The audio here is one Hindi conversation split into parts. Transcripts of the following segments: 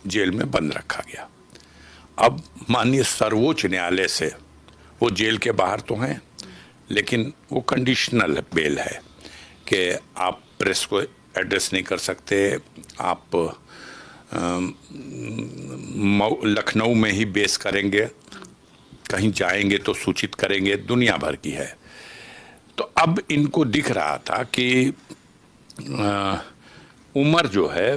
जेल में बंद रखा गया। अब माननीय सर्वोच्च न्यायालय से वो जेल के बाहर तो हैं, लेकिन वो कंडीशनल बेल है कि आप प्रेस को एड्रेस नहीं कर सकते, आप लखनऊ में ही बेस करेंगे, कहीं जाएंगे तो सूचित करेंगे, दुनिया भर की है। तो अब इनको दिख रहा था कि उमर जो है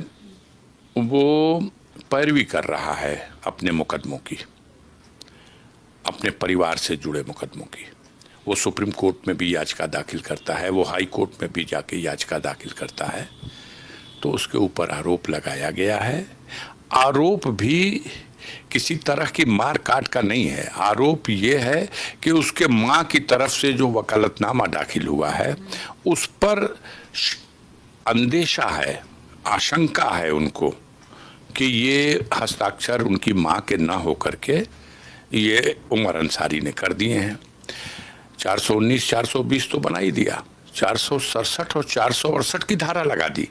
वो पैरवी कर रहा है अपने मुकदमों की, अपने परिवार से जुड़े मुकदमों की। वो सुप्रीम कोर्ट में भी याचिका दाखिल करता है, वो हाई कोर्ट में भी जाके याचिका दाखिल करता है। तो उसके ऊपर आरोप लगाया गया है। आरोप भी किसी तरह की मार काट का नहीं है। आरोप ये है कि उसके मां की तरफ से जो वकालतनामा दाखिल हुआ है उस पर अंदेशा है, आशंका है उनको कि ये हस्ताक्षर उनकी मां के ना होकर के ये उमर अंसारी ने कर दिए हैं। 419 420 तो बना ही दिया, 467 और 468 की धारा लगा दी।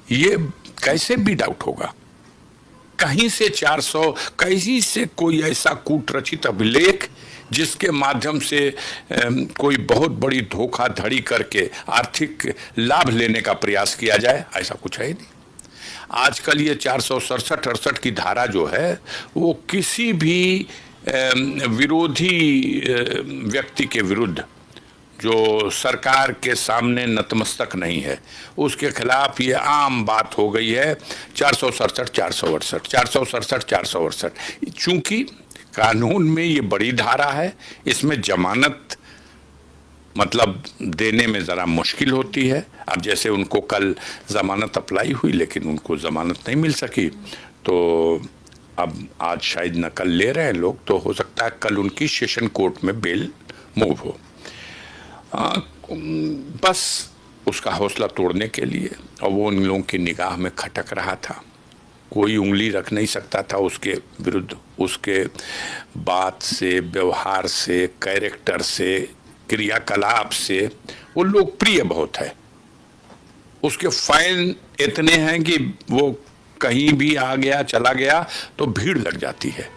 ये कैसे बीट आउट होगा? कहीं से 400, कहीं से कोई ऐसा कूटरचित अभिलेख जिसके माध्यम से कोई बहुत बड़ी धोखाधड़ी करके आर्थिक लाभ लेने का प्रयास किया जाए, ऐसा कुछ है ही नहीं। आजकल ये 467-68 की धारा जो है वो किसी भी विरोधी व्यक्ति के विरुद्ध जो सरकार के सामने नतमस्तक नहीं है उसके खिलाफ ये आम बात हो गई है। 467 468 467 468, चूंकि कानून में ये बड़ी धारा है, इसमें जमानत मतलब देने में ज़रा मुश्किल होती है। अब जैसे उनको कल ज़मानत अप्लाई हुई लेकिन उनको ज़मानत नहीं मिल सकी, तो अब आज शायद नकल ले रहे हैं लोग, तो हो सकता है कल उनकी सेशन कोर्ट में बेल मूव हो। बस उसका हौसला तोड़ने के लिए, और वो उन लोगों की निगाह में खटक रहा था। कोई उंगली रख नहीं सकता था उसके विरुद्ध। उसके बात से, व्यवहार से, कैरेक्टर से, क्रियाकलाप से वो लोकप्रिय बहुत है। उसके फैन इतने हैं कि वो कहीं भी आ गया चला गया तो भीड़ लग जाती है।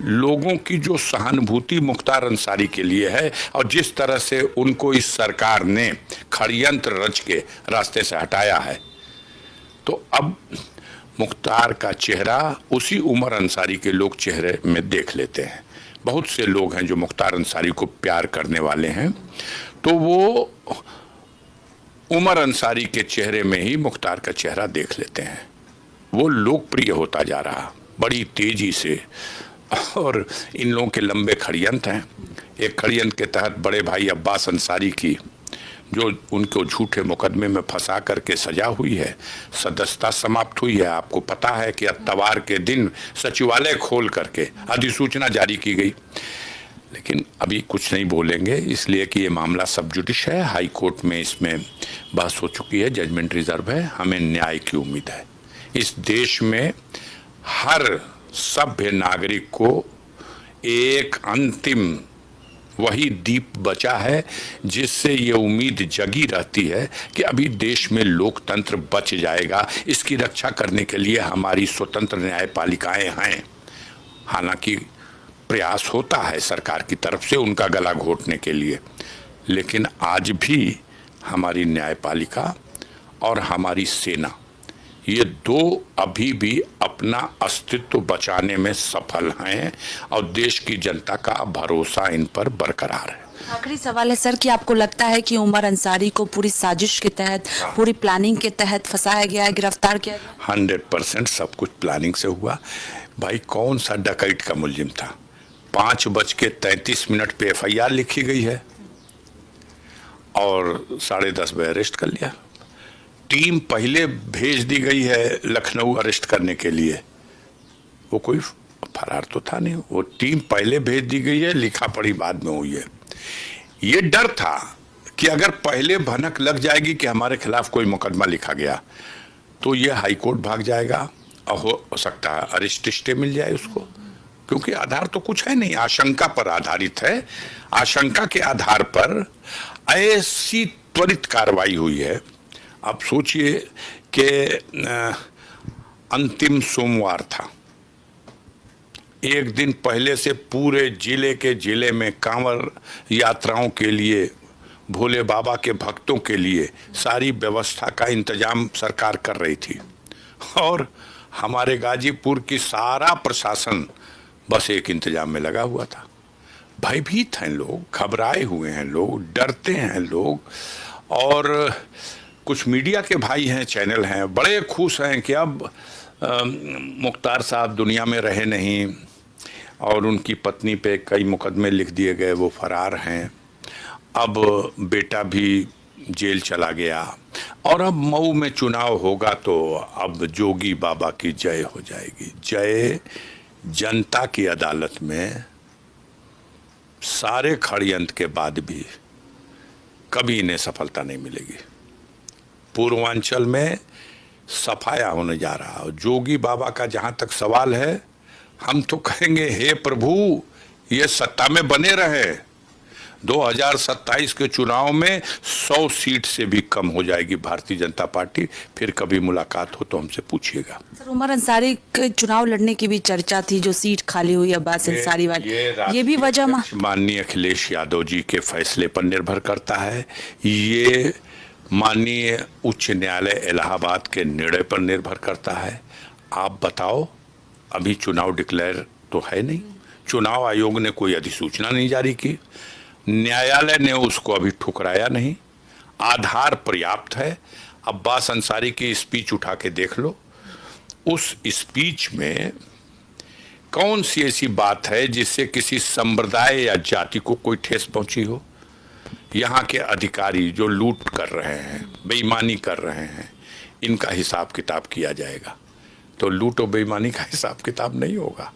लोगों की जो सहानुभूति मुख्तार अंसारी के लिए है और जिस तरह से उनको इस सरकार ने षड्यंत्र रच के रास्ते से हटाया है, तो अब मुख्तार का चेहरा उसी उमर अंसारी के लोग चेहरे में देख लेते हैं। बहुत से लोग हैं जो मुख्तार अंसारी को प्यार करने वाले हैं, तो वो उमर अंसारी के चेहरे में ही मुख्तार का चेहरा देख लेते हैं। वो लोकप्रिय होता जा रहा बड़ी तेजी से, और इन लोगों के लंबे षड्यंत्र हैं। एक षड्यंत्र के तहत बड़े भाई अब्बास अंसारी की जो उनको झूठे मुकदमे में फंसा करके सजा हुई है, सदस्यता समाप्त हुई है। आपको पता है कि इतवार के दिन सचिवालय खोल करके अधिसूचना जारी की गई, लेकिन अभी कुछ नहीं बोलेंगे इसलिए कि ये मामला सब जुडिश है। हाई कोर्ट में इसमें बहस हो चुकी है, जजमेंट रिजर्व है। हमें न्याय की उम्मीद है। इस देश में हर सभ्य नागरिक को एक अंतिम वही दीप बचा है जिससे ये उम्मीद जगी रहती है कि अभी देश में लोकतंत्र बच जाएगा। इसकी रक्षा करने के लिए हमारी स्वतंत्र न्यायपालिकाएं हैं। हालांकि प्रयास होता है सरकार की तरफ से उनका गला घोटने के लिए, लेकिन आज भी हमारी न्यायपालिका और हमारी सेना, ये दो अभी भी अपना अस्तित्व बचाने में सफल हैं और देश की जनता का भरोसा इन पर बरकरार है। आखिरी सवाल है सर कि आपको लगता है कि उमर अंसारी को पूरी साजिश के तहत, पूरी प्लानिंग के तहत फंसाया गया है, गिरफ्तार किया गया? 100% सब कुछ प्लानिंग से हुआ। भाई कौन सा डकैत का मुलजिम था? 5:33 पे FIR लिखी गई है और 10:30 बजे अरेस्ट कर लिया। टीम पहले भेज दी गई है लखनऊ अरेस्ट करने के लिए, वो कोई फरार तो था नहीं। वो टीम पहले भेज दी गई है, लिखा पढ़ी बाद में हुई है। ये डर था कि अगर पहले भनक लग जाएगी कि हमारे खिलाफ कोई मुकदमा लिखा गया तो ये हाई कोर्ट भाग जाएगा और हो सकता है अरेस्ट स्टे मिल जाए उसको, क्योंकि आधार तो कुछ है नहीं, आशंका पर आधारित है। आशंका के आधार पर ऐसी त्वरित कार्रवाई हुई है। अब सोचिए कि अंतिम सोमवार था। एक दिन पहले से पूरे जिले में कांवड़ यात्राओं के लिए, भोले बाबा के भक्तों के लिए सारी व्यवस्था का इंतजाम सरकार कर रही थी और हमारे गाजीपुर की सारा प्रशासन बस एक इंतजाम में लगा हुआ था। भयभीत हैं लोग, घबराए हुए हैं लोग, डरते हैं लोग। और कुछ मीडिया के भाई हैं, चैनल हैं, बड़े खुश हैं कि अब मुख्तार साहब दुनिया में रहे नहीं और उनकी पत्नी पे कई मुकदमे लिख दिए गए, वो फरार हैं। अब बेटा भी जेल चला गया और अब मऊ में चुनाव होगा तो अब जोगी बाबा की जय हो जाएगी। जय जनता की अदालत में सारे षड्यंत्र के बाद भी कभी इन्हें सफलता नहीं मिलेगी। पूर्वांचल में सफाया होने जा रहा है। जोगी बाबा का जहां तक सवाल है, हम तो कहेंगे हे प्रभु ये सत्ता में बने रहे। 2027 के चुनाव में 100 सीट से भी कम हो जाएगी भारतीय जनता पार्टी। फिर कभी मुलाकात हो तो हमसे पूछिएगा। सर, उमर अंसारी के चुनाव लड़ने की भी चर्चा थी, जो सीट खाली हुई अब्बास अंसारी वाली, ये भी वजह माननीय अखिलेश यादव जी के फैसले पर निर्भर करता है। ये माननीय उच्च न्यायालय इलाहाबाद के निर्णय पर निर्भर करता है। आप बताओ, अभी चुनाव डिक्लेयर तो है नहीं, चुनाव आयोग ने कोई अधिसूचना नहीं जारी की, न्यायालय ने उसको अभी ठुकराया नहीं, आधार पर्याप्त है। अब्बास अंसारी की स्पीच उठा के देख लो, उस स्पीच में कौन सी ऐसी बात है जिससे किसी संप्रदाय या जाति को कोई ठेस पहुंची हो। यहाँ के अधिकारी जो लूट कर रहे हैं, बेईमानी कर रहे हैं, इनका हिसाब किताब किया जाएगा। तो लूट और बेईमानी का हिसाब किताब नहीं होगा।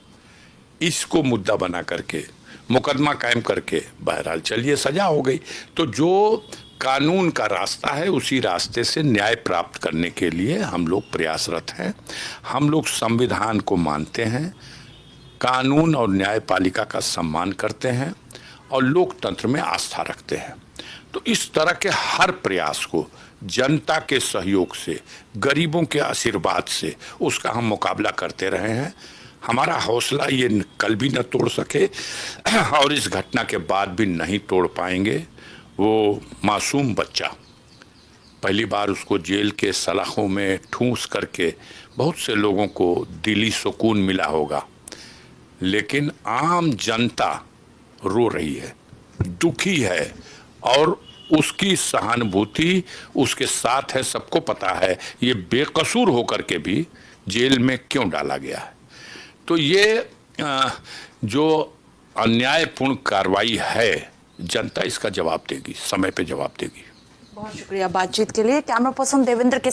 इसको मुद्दा बना करके मुकदमा कायम करके बहरहाल चलिए सजा हो गई। तो जो कानून का रास्ता है उसी रास्ते से न्याय प्राप्त करने के लिए हम लोग प्रयासरत हैं। हम लोग संविधान को मानते हैं, कानून और न्यायपालिका का सम्मान करते हैं और लोकतंत्र में आस्था रखते हैं। तो इस तरह के हर प्रयास को जनता के सहयोग से, गरीबों के आशीर्वाद से उसका हम मुकाबला करते रहे हैं। हमारा हौसला ये कल भी न तोड़ सके और इस घटना के बाद भी नहीं तोड़ पाएंगे। वो मासूम बच्चा, पहली बार उसको जेल के सलाखों में ठूंस करके बहुत से लोगों को दिली सुकून मिला होगा, लेकिन आम जनता रो रही है, दुखी है और उसकी सहानुभूति उसके साथ है। सबको पता है ये बेकसूर होकर के भी जेल में क्यों डाला गया है। तो ये जो अन्यायपूर्ण कार्रवाई है, जनता इसका जवाब देगी, समय पे जवाब देगी। बहुत शुक्रिया बातचीत के लिए। कैमरा पर्सन देवेंद्र के